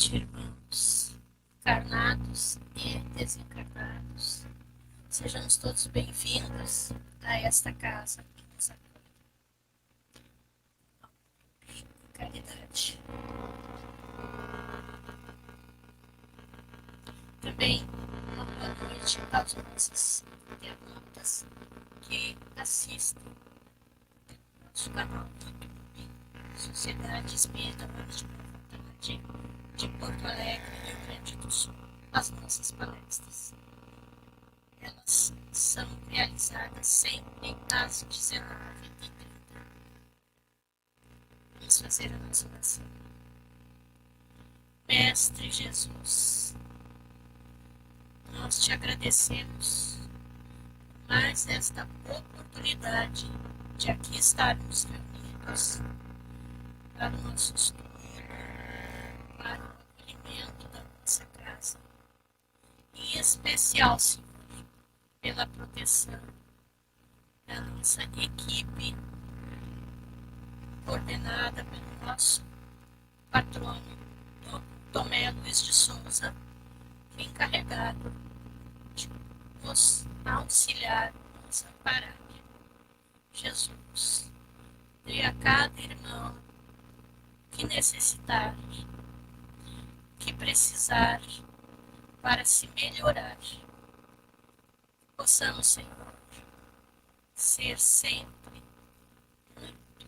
noite, irmãos, encarnados e desencarnados. Sejamos todos bem-vindos a esta casa que nos acolhe. Caridade. Também uma boa noite aos nossos internautas que assistem nosso canal no YouTube, Sociedade Espírita Voz de Boa Vontade, de Porto Alegre, Rio Grande do Sul. As nossas palestras. Elas são realizadas sempre às 19h30. Vamos fazer a nossa oração. Mestre Jesus, nós te agradecemos por mais esta oportunidade de aqui estarmos reunidos para o nosso estudo, para o acolhimento da nossa casa. Em especial, Senhor, pela proteção da nossa equipe, coordenada pelo nosso patrono, Tomé Luiz de Souza, encarregado de nos auxiliar, nos amparar. Jesus, dê a cada irmão que necessitar, que precisar para se melhorar. Possamos, Senhor, ser sempre muito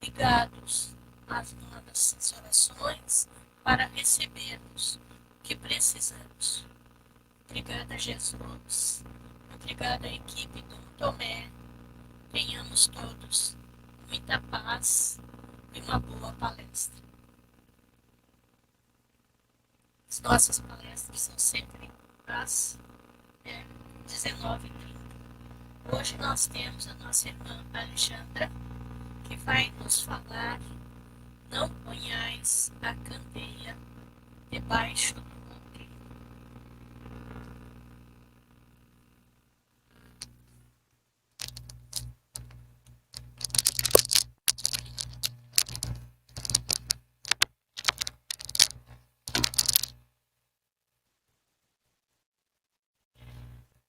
ligados às nossas orações para recebermos o que precisamos. Obrigada, Jesus. Obrigada, equipe do Tomé. Tenhamos todos muita paz e uma boa palestra. As nossas palestras são sempre às 19h30. Hoje nós temos a nossa irmã Alexandra, que vai nos falar: não ponhais a candeia debaixo do alqueire.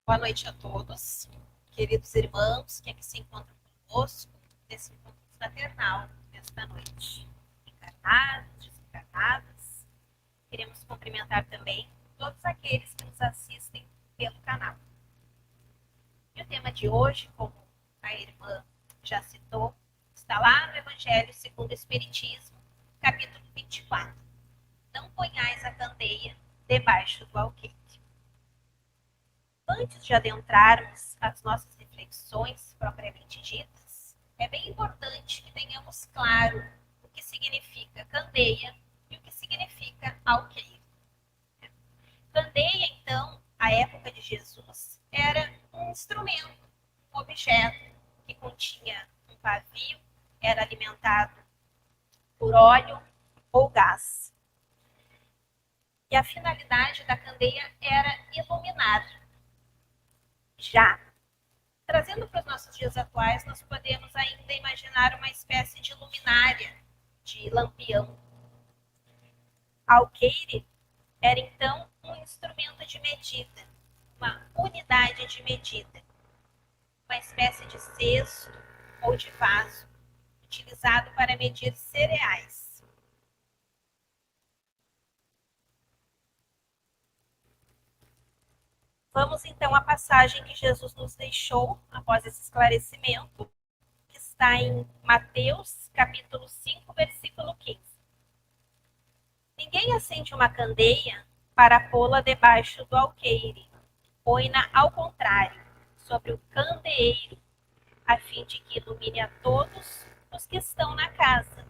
Boa noite a todos, queridos irmãos que aqui se encontram conosco nesse encontro fraternal desta noite. Encarnados, desencarnados, queremos cumprimentar também todos aqueles que nos assistem pelo canal. E o tema de hoje, como a irmã já citou, está lá no Evangelho segundo o Espiritismo, capítulo 24. Não ponhais a candeia debaixo do alqueire. Antes de adentrarmos as nossas reflexões propriamente ditas, é bem importante que tenhamos claro o que significa candeia e o que significa alqueire. Candeia, então, à época de Jesus, era um instrumento, um objeto que continha um pavio, era alimentado por óleo ou gás. E a finalidade da candeia era iluminar. Já trazendo para os nossos dias atuais, nós podemos ainda imaginar uma espécie de luminária, de lampião. Alqueire era então um instrumento de medida, uma unidade de medida, uma espécie de cesto ou de vaso utilizado para medir cereais. Vamos então à passagem que Jesus nos deixou após esse esclarecimento, que está em Mateus, capítulo 5, versículo 15. Ninguém acende uma candeia para pô-la debaixo do alqueire, põe-na ao contrário, sobre o candeeiro, a fim de que ilumine a todos os que estão na casa.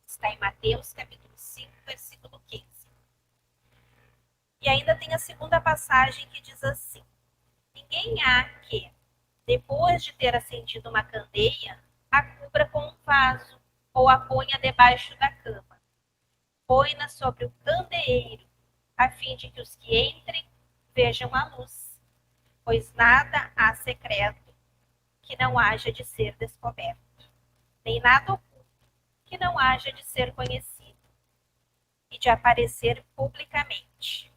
Está em Mateus, capítulo 5, versículo 15. E ainda tem a segunda passagem que diz assim: ninguém há que, depois de ter acendido uma candeia, a cubra com um vaso ou a ponha debaixo da cama. Põe-na sobre o candeeiro, a fim de que os que entrem vejam a luz, pois nada há secreto que não haja de ser descoberto, nem nada oculto que não haja de ser conhecido. e de aparecer publicamente.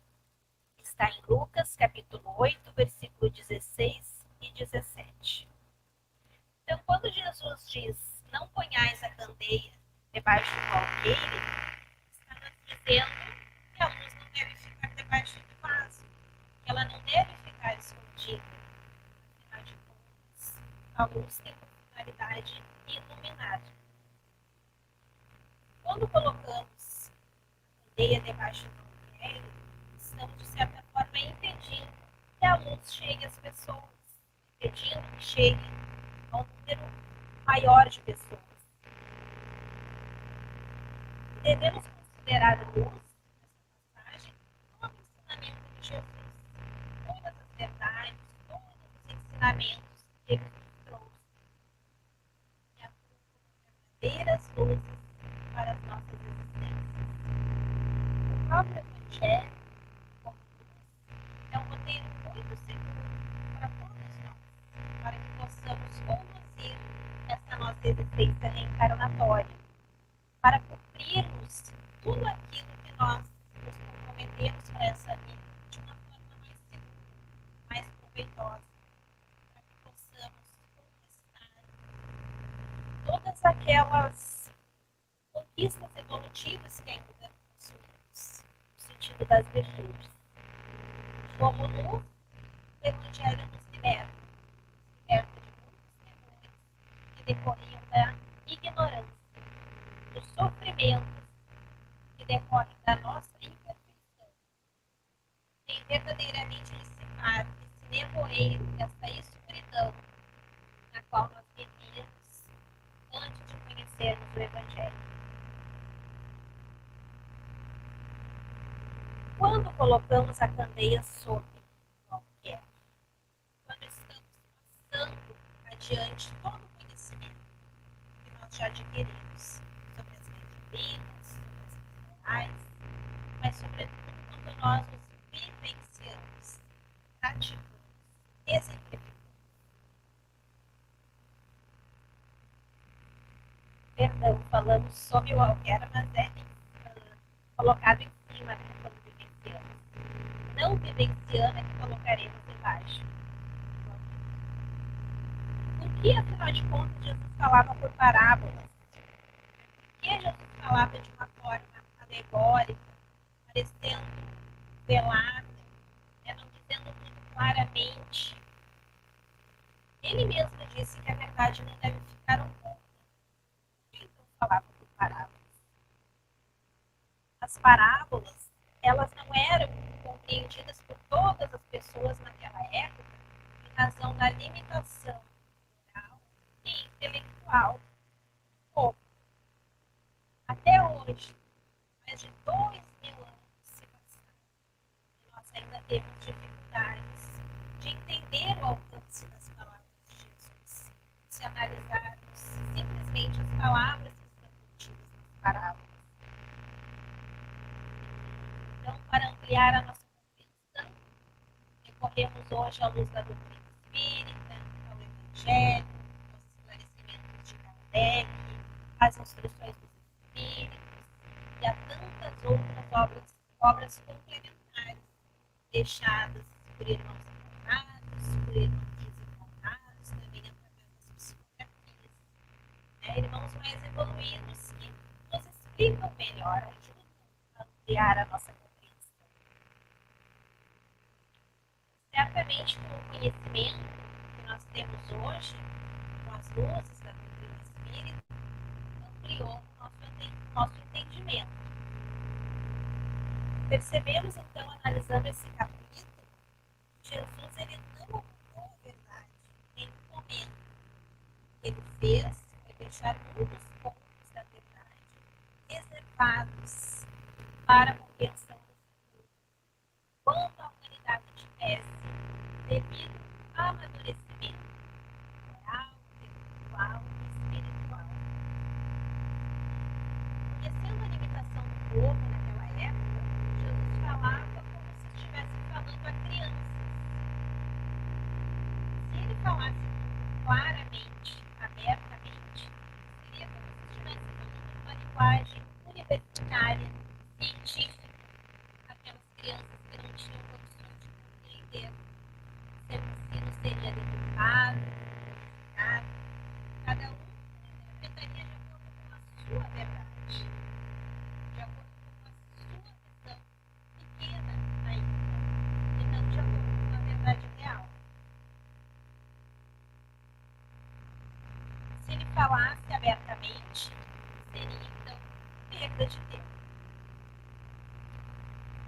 Está em Lucas, capítulo 8, versículo 16 e 17. Então, quando Jesus diz, não ponhais a candeia debaixo do alqueire, está nos dizendo que a luz não deve ficar debaixo do vaso, que ela não deve ficar escondida. Afinal de contas, a luz tem uma finalidade iluminada. Quando colocamos a candeia debaixo do alqueire, estamos, de certa forma, impedindo que a luz chegue às pessoas, impedindo que chegue a um número maior de pessoas. Devemos considerar a luz, nessa passagem, como um ensinamento de Jesus. Todas as verdades, todos os ensinamentos que ele nos trouxe, e atuam como verdadeiras luzes para as nossas existências. O próprio Evangelho, como luz, é um roteiro muito seguro para todos nós, para que possamos conduzir essa nossa existência reencarnatória, para cumprirmos tudo aquilo que nós nos comprometemos para essa vida de uma forma mais segura, mais proveitosa, para que possamos conquistar todas aquelas conquistas evolutivas que ainda possuímos, no sentido das virtudes. Como luz, o Evangelho nos liberta de muitos temores que decorriam da ignorância, do sofrimento que decorre da nossa imperfeição. Tem verdadeiramente dissipar esse nevoeiro, essa escuridão na qual nós vivíamos antes de conhecermos o Evangelho. Quando colocamos a candeia sobre qualquer, quando estamos passando adiante todo o conhecimento que nós já adquirimos sobre as leis divinas, sobre as leis morais, mas sobretudo quando nós nos vivenciamos, praticamos, exemplificamos. Perdão, falamos sobre o alqueire, mas é colocado em cima, né, quando vivenciamos. Não vivenciando é que colocaremos embaixo. Por que, afinal de contas, Jesus falava por parábolas? Por que Jesus falava de uma forma alegórica, parecendo velada, não dizendo tudo claramente? Ele mesmo disse que a verdade não deve ficar oculta. Por que então falava por parábolas? As parábolas, elas não eram compreendidas por todas as pessoas naquela época em razão da limitação moral e intelectual do povo. Até hoje, mais de 2000 anos se passaram e nós ainda temos dificuldades de entender o alcance das palavras de Jesus, se analisarmos simplesmente as palavras que estão contidas nas parábolas. Então, para ampliar a nossa compreensão, recorremos hoje à luz da doutrina espírita, ao Evangelho, aos esclarecimentos de Kardec, às instruções dos Espíritos e a tantas outras obras complementares deixadas por irmãos encarnados, por irmãos desencarnados, também através das psicografias. Irmãos mais evoluídos que nos explicam melhor, ajudam a ampliar a nossa compreensão. Certamente, com o conhecimento que nós temos hoje, com as luzes da doutrina espírita, ampliou o nosso entendimento. Percebemos, então, analisando esse capítulo, que Jesus ele não ocultou a verdade em nenhum momento. O que ele fez foi deixar muitos pontos da verdade reservados para a compreensão do futuro. Quando a humanidade tivesse devido amadurecimento moral, intelectual e espiritual. Conhecendo a limitação do povo naquela época, Jesus falava como se estivesse falando a crianças. Se ele falasse claramente, abertamente, seria como se estivesse falando uma linguagem universitária, científica. crianças que não tinham condições de compreender. Seu ensino seria deturpado, complicado. Cada um interpretaria de acordo com a sua verdade, de acordo com a sua visão pequena ainda, e não de acordo com a verdade real. Se ele falasse abertamente, seria então perda de tempo.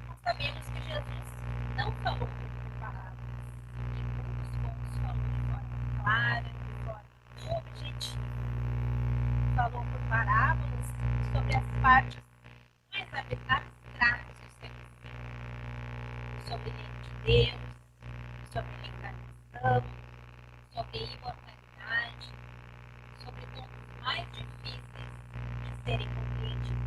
Nós sabemos que Jesus não falou por palavras. Em muitos pontos falou de forma clara, de forma objetiva. Falou por parábolas sobre as partes mais abstratas do seu ensino. Sobre o reino de Deus, sobre a reencarnação, sobre a imortalidade, sobre pontos mais difíceis de serem compreendidos.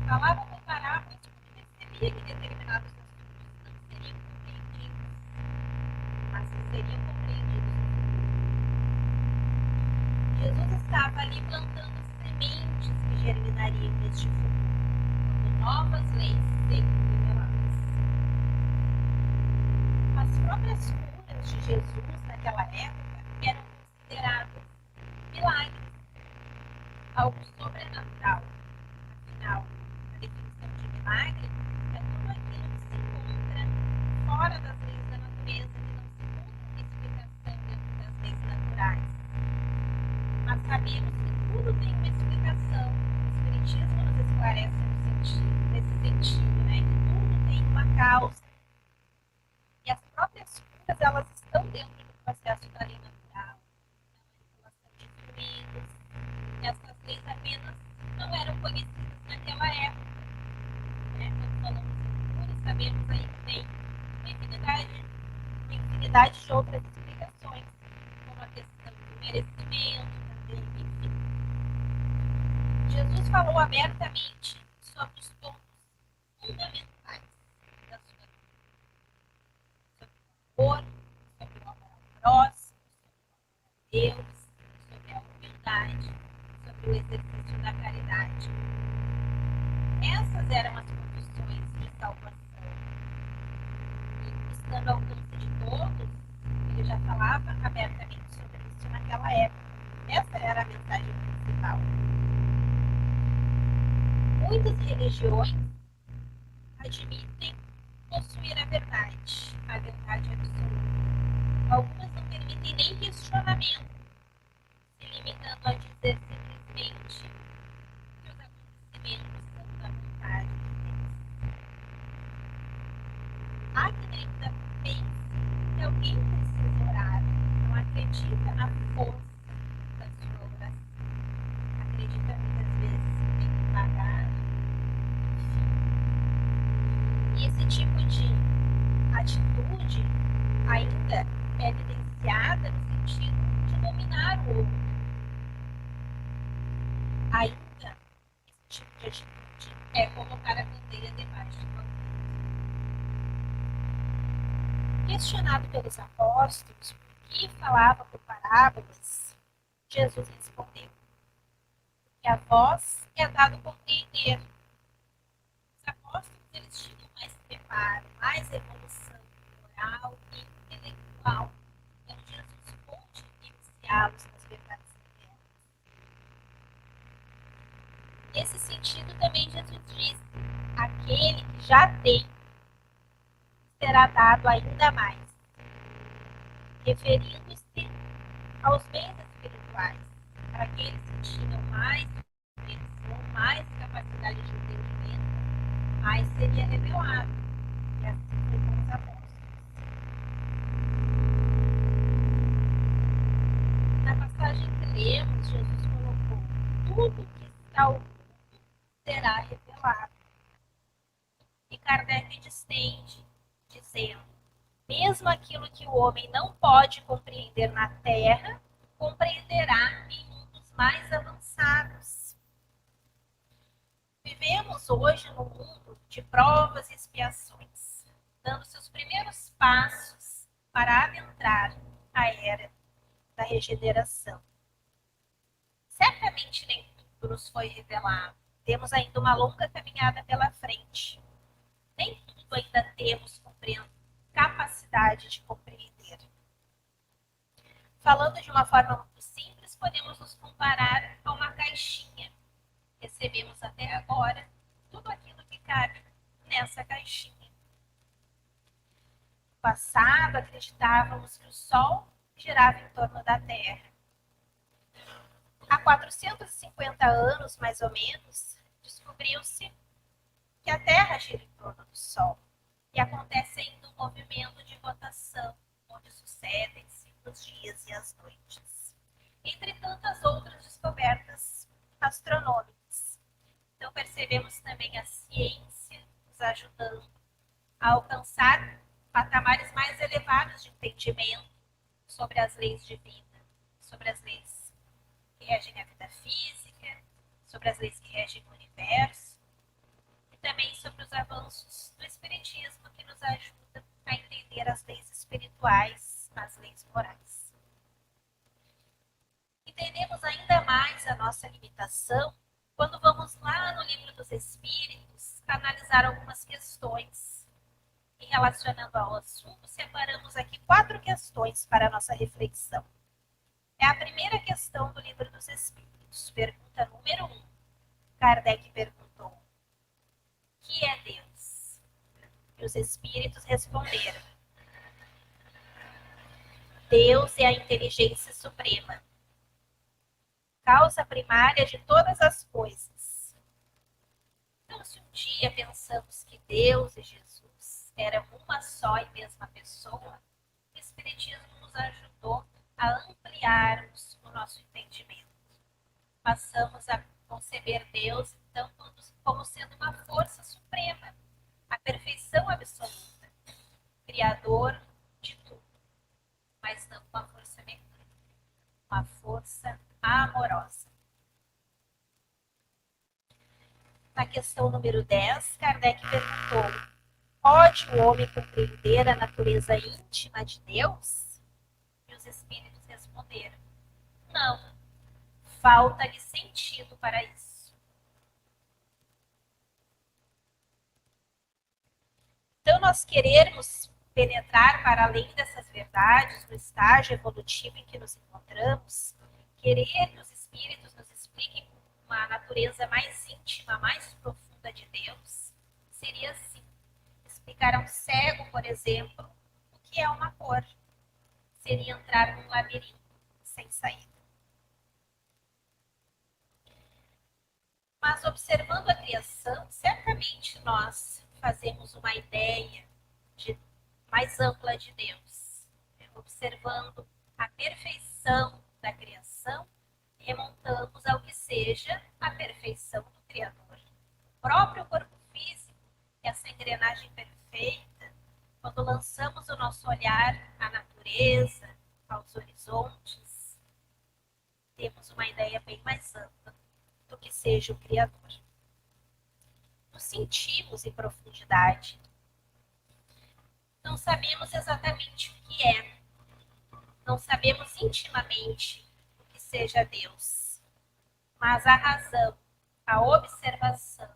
Falava por parábolas porque percebia que determinados assuntos não seriam compreendidos, mas que seriam compreendidos no futuro. Jesus estava ali plantando sementes que germinariam neste futuro, quando novas leis seriam reveladas. As próprias curas de Jesus naquela época eram consideradas milagres, algo sobrenatural. Afinal, a definição de milagre é tudo aquilo que se encontra fora das leis da natureza, que não se encontra explicação dentro das leis naturais. Mas sabemos que tudo tem uma explicação. O Espiritismo nos esclarece nesse sentido, né? Que tudo tem uma causa. E as próprias curas, elas estão dentro do processo da lei natural, da manipulação de fluidos. Essas leis apenas não eram conhecidas naquela época. Né? Quando falamos em cura, sabemos aí que tem uma infinidade de outras explicações, como a questão do merecimento, também, enfim. Jesus falou abertamente sobre os pontos fundamentais da sua vida. Sobre o amor, sobre o amor ao próximo, sobre o amor a Deus, sobre a humildade, sobre o exercício da caridade. Essas eram as condições de salvação. E estando ao alcance de todos, ele já falava abertamente sobre isso naquela época. Essa era a mensagem principal. Muitas religiões admitem possuir a verdade absoluta. Algumas não permitem nem questionamento, se limitando a dizer simplesmente que os acontecimentos são da vontade de Deus. Há quem ainda pense que alguém precisa orar, não acredita na força da sua oração. Acredita muitas vezes que tem que pagar, enfim. E esse tipo de atitude ainda é evidenciada no sentido de dominar o outro. Ainda, esse tipo de atitude é colocar a bandeira debaixo do alqueire. Questionado pelos apóstolos por que falava por parábolas, Jesus respondeu: porque a vós é dado compreender. Os apóstolos, eles tinham mais preparo, mais evolução moral e intelectual. Então Jesus pôde iniciá-los nas verdades eternas. Nesse sentido também Jesus disse: aquele que já tem será dado ainda mais, referindo-se aos bens espirituais, para aqueles que tinham mais compreensão, mais capacidade de entendimento, mais seria revelado. E assim foi com os apóstolos. Na passagem que lemos, Jesus colocou: tudo que está oculto será revelado. E Kardec distende, dizendo: mesmo aquilo que o homem não pode compreender na Terra, compreenderá em mundos mais avançados. Vivemos hoje num mundo de provas e expiações, dando seus primeiros passos para adentrar a era da regeneração. Certamente nem tudo nos foi revelado. Temos ainda uma longa caminhada pela frente. temos capacidade de compreender. Falando de uma forma muito simples, podemos nos comparar a uma caixinha. Recebemos até agora tudo aquilo que cabe nessa caixinha. No passado, acreditávamos que o Sol girava em torno da Terra. Há 450 anos, mais ou menos, descobriu-se que a Terra gira em torno do Sol. E acontece ainda um movimento de rotação, onde sucedem-se os dias e as noites. Entre tantas outras descobertas astronômicas. Então percebemos também a ciência nos ajudando a alcançar patamares mais elevados de entendimento sobre as leis de vida, sobre as leis que regem a vida física, sobre as leis que regem o universo, e também sobre os avanços do Espiritismo que nos ajuda a entender as leis espirituais, as leis morais. Entendemos ainda mais a nossa limitação quando vamos lá no Livro dos Espíritos analisar algumas questões. E relacionando ao assunto, separamos aqui 4 questões para a nossa reflexão. É a primeira questão do Livro dos Espíritos, pergunta número 1. Kardec perguntou: o que é Deus? E os Espíritos responderam: Deus é a inteligência suprema, causa primária de todas as coisas. Então, se um dia pensamos que Deus e Jesus eram uma só e mesma pessoa, o Espiritismo nos ajudou a ampliarmos o nosso entendimento. Passamos a conceber Deus, então, como sendo uma força suprema, a perfeição absoluta, criador de tudo, mas não uma força mecânica, uma força amorosa. Na questão número 10, Kardec perguntou: pode o homem compreender a natureza íntima de Deus? E os espíritos responderam: não, falta-lhe sentido para isso. Então, nós querermos penetrar para além dessas verdades, no estágio evolutivo em que nos encontramos, querer que os espíritos nos expliquem uma natureza mais íntima, mais profunda de Deus, seria assim: explicar a um cego, por exemplo, o que é uma cor. Seria entrar num labirinto sem saída. Mas observando a criação, certamente nós fazemos uma ideia mais ampla de Deus. Observando a perfeição da criação, remontamos ao que seja a perfeição do Criador. O próprio corpo físico, essa engrenagem perfeita, quando lançamos o nosso olhar à natureza, aos horizontes, temos uma ideia bem mais ampla do que seja o Criador. Nos sentimos em profundidade. Não sabemos exatamente o que é. Não sabemos intimamente o que seja Deus. Mas a razão, a observação,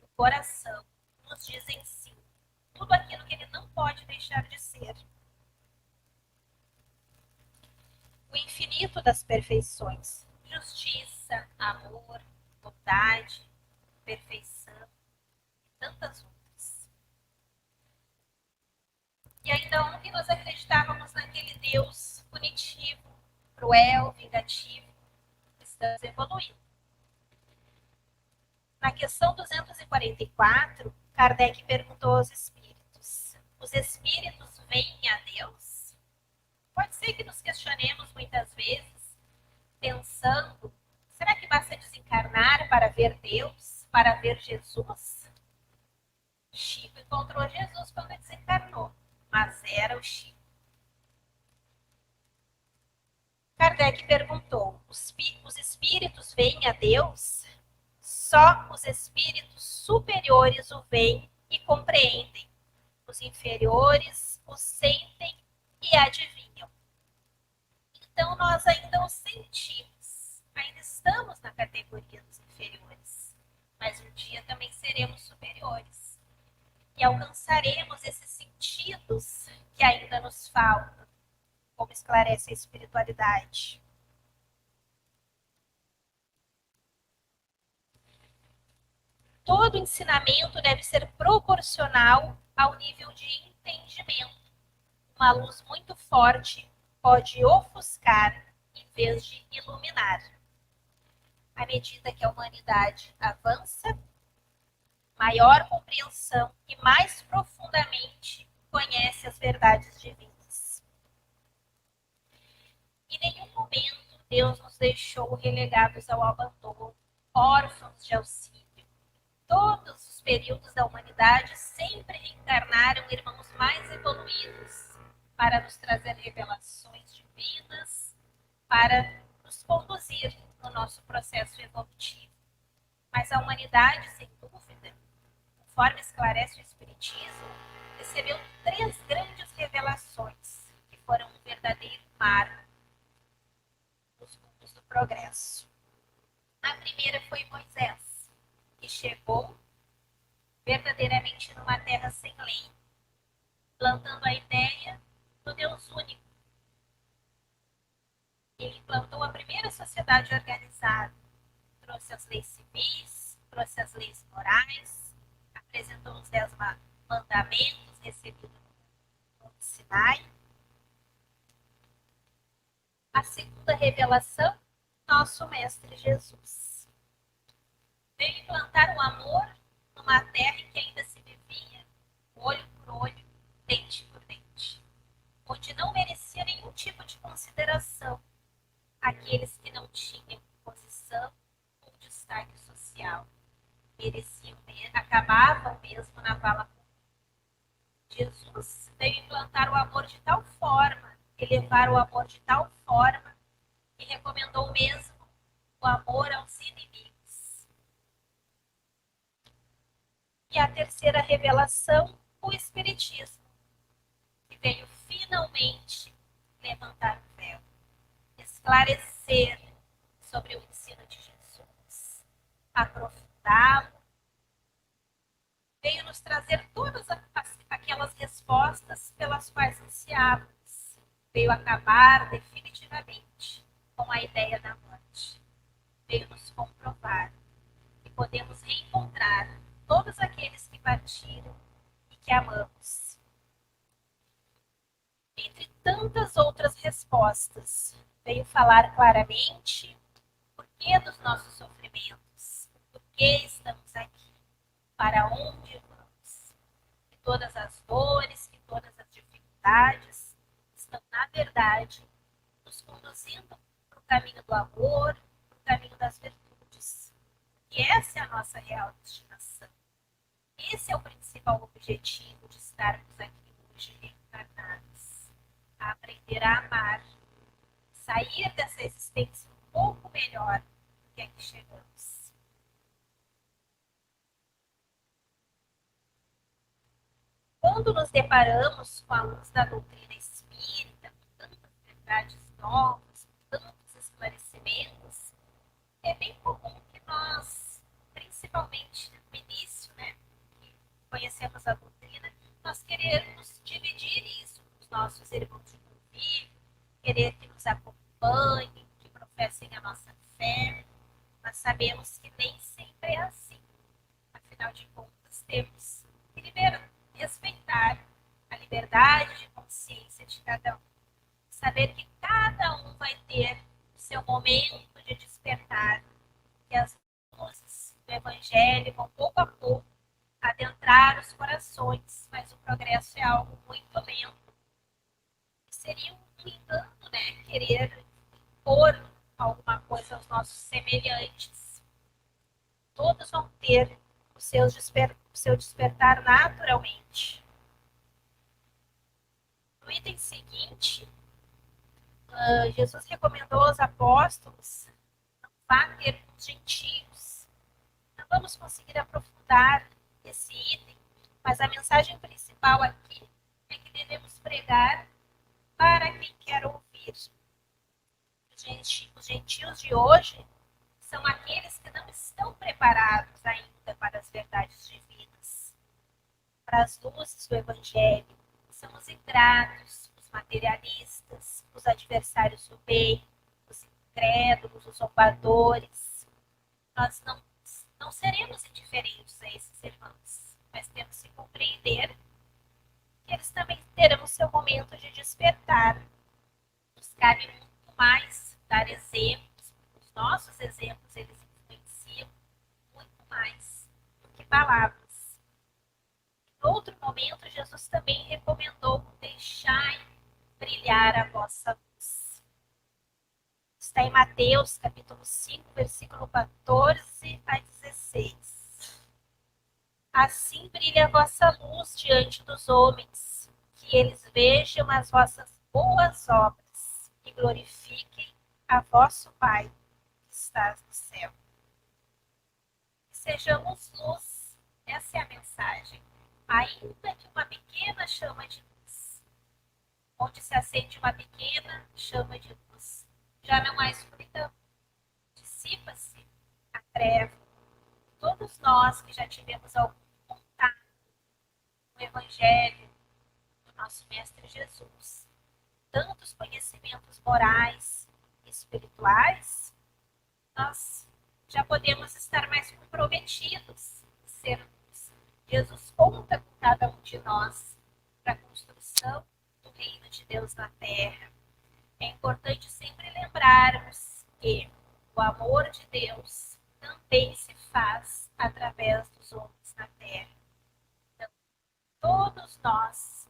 o coração nos dizem sim. Tudo aquilo que ele não pode deixar de ser. O infinito das perfeições. Justiça, amor, bondade, perfeição e tantas outras. E ainda ontem nós acreditávamos naquele Deus punitivo, cruel, vingativo. Estamos evoluindo. Na questão 244, Kardec perguntou aos espíritos: os espíritos veem a Deus? Pode ser que nos questionemos muitas vezes, pensando: será que basta desencarnar para ver Deus, para ver Jesus? Chico encontrou Jesus quando desencarnou, mas era o Chico. Kardec perguntou: os espíritos veem a Deus? Só os espíritos superiores o veem e compreendem. Os inferiores o sentem e adivinham. Então, nós ainda o sentimos. Ainda estamos na categoria dos inferiores. Mas um dia também seremos superiores. e alcançaremos esses sentidos que ainda nos faltam, como esclarece a espiritualidade. Todo ensinamento deve ser proporcional ao nível de entendimento. Uma luz muito forte pode ofuscar em vez de iluminar. À medida que a humanidade avança, maior compreensão e mais profundamente conhece as verdades divinas. Em nenhum momento Deus nos deixou relegados ao abandono, órfãos de auxílio. Todos os períodos da humanidade sempre reencarnaram irmãos mais evoluídos para nos trazer revelações divinas, para nos conduzir no nosso processo evolutivo. Mas a humanidade, sem dúvida, conforme esclarece o Espiritismo, recebeu 3 grandes revelações que foram um verdadeiro marco nos mundos do progresso. A primeira foi Moisés, que chegou verdadeiramente numa terra sem lei, plantando a ideia do Deus único. Ele implantou a primeira sociedade organizada, trouxe as leis civis, trouxe as leis morais, apresentou os 10 mandamentos recebidos no Sinai. A segunda revelação, nosso Mestre Jesus. Veio implantar o amor numa terra em que ainda se vivia olho por olho, dente por dente, onde não merecia nenhum tipo de consideração aqueles que não tinham posição ou destaque social. Mereciam, acabavam mesmo na vala comum. Jesus veio implantar o amor de tal forma, elevar o amor de tal forma, que recomendou mesmo o amor aos inimigos. E a terceira revelação, o Espiritismo, que veio finalmente levantar o véu, esclarecer sobre o ensino de Jesus, aprofundá-lo, veio nos trazer todas aquelas respostas pelas quais ansiávamos, veio acabar definitivamente com a ideia da morte, veio nos comprovar que podemos reencontrar todos aqueles que partiram e que amamos. Entre tantas outras respostas, veio falar claramente o porquê dos nossos sofrimentos, por que estamos aqui, para onde vamos. Que todas as dores, que todas as dificuldades estão, na verdade, nos conduzindo para o caminho do amor, para o caminho das virtudes. E essa é a nossa real destinação. Esse é o principal objetivo de estarmos aqui hoje reencarnados. A aprender a amar, sair dessa existência um pouco melhor do que a que chegamos. Quando nos deparamos com a luz da doutrina espírita, com tantas verdades novas, com tantos esclarecimentos, é bem comum que nós, principalmente no início, né, que conhecemos a doutrina, nós queremos dividir isso com os nossos irmãos de convívio, querer que nos acompanhem, que professem a nossa fé, mas sabemos que nem sempre é assim. Afinal de contas, temos que respeitar a liberdade de consciência de cada um. Saber que cada um vai ter o seu momento de despertar, que as luzes do Evangelho vão pouco a pouco adentrar os corações, mas o progresso é algo muito lento. Seria um engano, né, querer impor alguma coisa aos nossos semelhantes. Todos vão ter o seu despertar naturalmente. No item seguinte, Jesus recomendou aos apóstolos não vá ter com os gentios. Não vamos conseguir aprofundar esse item, mas a mensagem principal aqui é que devemos pregar para quem quer ouvir. Os gentios de hoje são aqueles que não estão preparados ainda para as verdades divinas, para as luzes do Evangelho são os ingratos, os materialistas, os adversários do bem, os incrédulos, os zombadores. Nós não seremos indiferentes a esses irmãos, mas temos que compreender que eles também terão seu momento de despertar. Nos cabe muito mais dar exemplos, os nossos exemplos eles influenciam muito mais do que palavras. Em outro momento, Jesus também recomendou: deixai brilhar a vossa luz. Está em Mateus, capítulo 5, versículo 14 a 16. Assim brilha a vossa luz diante dos homens, que eles vejam as vossas boas obras e glorifiquem a vosso Pai que estás no céu. Sejamos luz, essa é a mensagem. Ainda que uma pequena chama de luz, onde se acende uma pequena chama de luz, já não há escuridão, dissipa-se a treva. Todos nós que já tivemos algum contato com o Evangelho do nosso Mestre Jesus, tantos conhecimentos morais e espirituais, nós já podemos estar mais comprometidos em ser luz. Jesus conta com cada um de nós para a construção do reino de Deus na terra. É importante sempre lembrarmos que o amor de Deus também se faz através dos homens na terra. Então, todos nós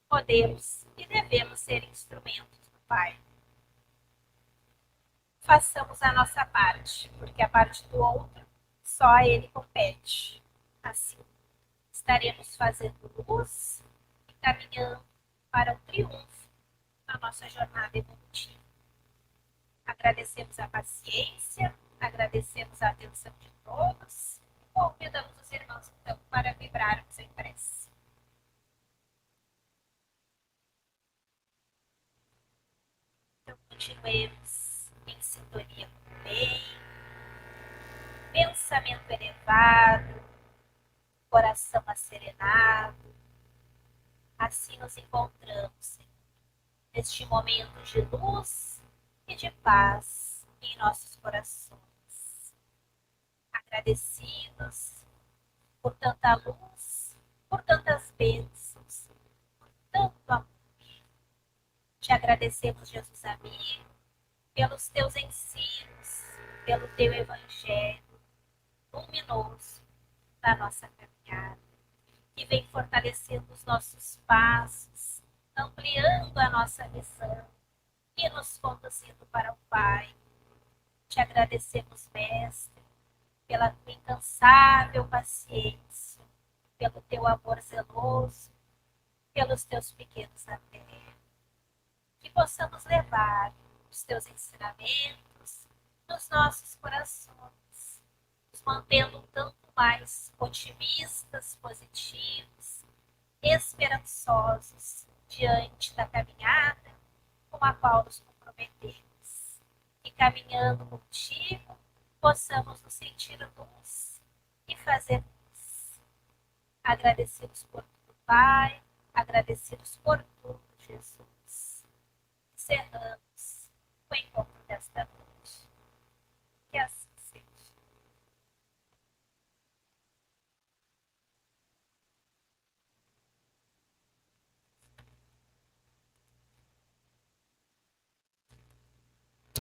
podemos e devemos ser instrumentos do Pai. Façamos a nossa parte, porque a parte do outro só a Ele compete. Assim, estaremos fazendo luz e caminhando para o triunfo na nossa jornada evolutiva. Agradecemos a paciência, agradecemos a atenção de todos e convidamos os irmãos, então, para vibrarmos em prece. Então, continuemos em sintonia com o bem, pensamento elevado, coração asserenado. Assim nos encontramos neste momento de luz e de paz em nossos corações. Agradecidos por tanta luz, por tantas bênçãos, por tanto amor. Te agradecemos, Jesus amigo, pelos teus ensinos, pelo teu evangelho luminoso da nossa caminhada, que vem fortalecendo os nossos passos, ampliando a nossa visão e nos conduzindo para o Pai. Te agradecemos, Mestre, pela tua incansável paciência, pelo teu amor zeloso, pelos teus pequenos na terra. Que possamos levar os teus ensinamentos nos nossos corações, nos mantendo um tanto mais otimistas, positivos, esperançosos diante da caminhada com a qual nos comprometemos. E caminhando contigo, possamos nos sentir luz e fazer luz. Agradecidos por tudo, Pai, agradecidos por tudo, Jesus. Encerramos